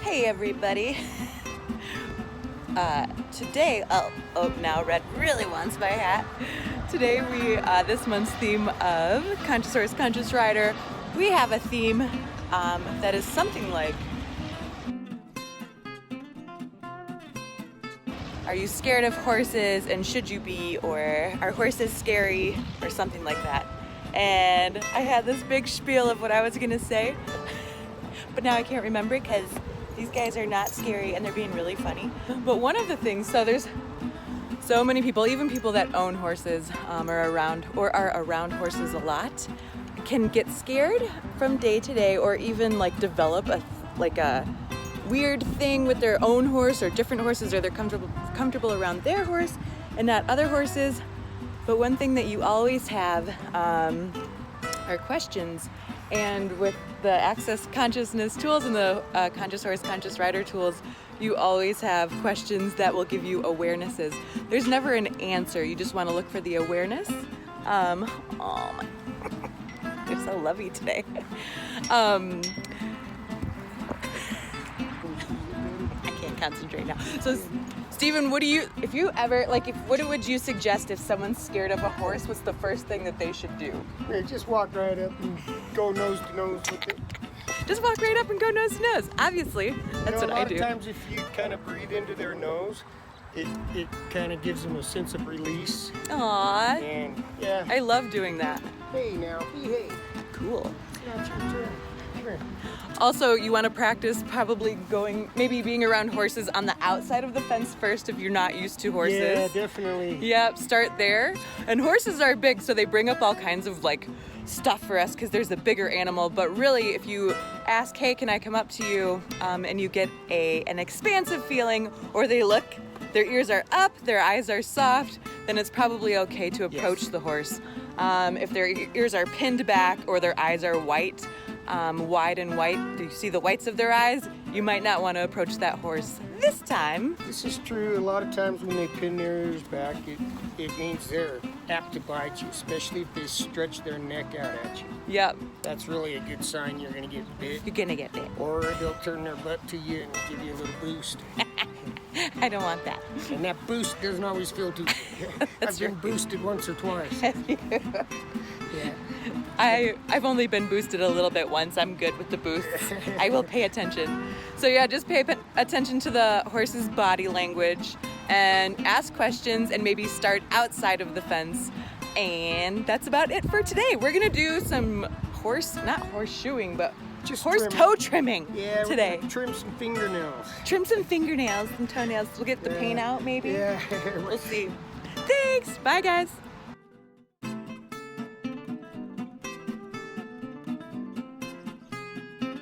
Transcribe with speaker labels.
Speaker 1: Hey everybody. Today, now Red really wants my hat. Today this month's theme of Conscious Horse, Conscious Rider, we have a theme that is something like, are you scared of horses and should you be, or are horses scary, or something like that. And I had this big spiel of what I was gonna say, but now I can't remember because these guys are not scary and they're being really funny. But one of the things, so there's so many people, even people that own horses are around horses a lot, can get scared from day to day, or even like develop a weird thing with their own horse or different horses, or they're comfortable around their horse and not other horses. But one thing that you always have are questions. And with the Access Consciousness tools and the Conscious Horse, Conscious Rider tools, you always have questions that will give you awarenesses. There's never an answer. You just want to look for the awareness. Oh my, you're so lovey today. I can't concentrate now. So, Stephen, what would you suggest if someone's scared of a horse? What's the first thing that they should do?
Speaker 2: Yeah, just walk right up and go nose to nose with it.
Speaker 1: Just walk right up and go nose to nose. Obviously, that's what I do.
Speaker 2: A lot of times if you kind of breathe into their nose, it kind of gives them a sense of release.
Speaker 1: Aww.
Speaker 2: And yeah.
Speaker 1: I love doing that.
Speaker 2: Hey now, behave.
Speaker 1: Cool.
Speaker 2: It's not your turn. Come here.
Speaker 1: Also, you want to practice maybe being around horses on the outside of the fence first if you're not used to horses.
Speaker 2: Yeah, definitely.
Speaker 1: Yep, start there. And horses are big, so they bring up all kinds of stuff for us because there's a bigger animal. But really, if you ask, hey, can I come up to you? And you get an expansive feeling, or they look, their ears are up, their eyes are soft, then it's probably okay to approach the horse. If their ears are pinned back or their eyes are wide and white, do you see the whites of their eyes? You might not want to approach that horse this time.
Speaker 2: This is true. A lot of times when they pin their ears back, it means they're apt to bite you, especially if they stretch their neck out at you.
Speaker 1: Yep.
Speaker 2: That's really a good sign you're going to get bit.
Speaker 1: You're going to get bit.
Speaker 2: Or they'll turn their butt to you and give you a little boost.
Speaker 1: I don't want that.
Speaker 2: And that boost doesn't always feel too good. I've been boosted once or twice.
Speaker 1: Have you?
Speaker 2: Yeah.
Speaker 1: I've only been boosted a little bit once. I'm good with the boosts. I will pay attention. So yeah, just pay attention to the horse's body language and ask questions, and maybe start outside of the fence. And that's about it for today. We're gonna do some not horseshoeing, but just horse toe trimming today.
Speaker 2: We're gonna trim some fingernails.
Speaker 1: Trim some fingernails and toenails. We'll get the paint out maybe.
Speaker 2: Yeah.
Speaker 1: We'll see. Thanks. Bye guys.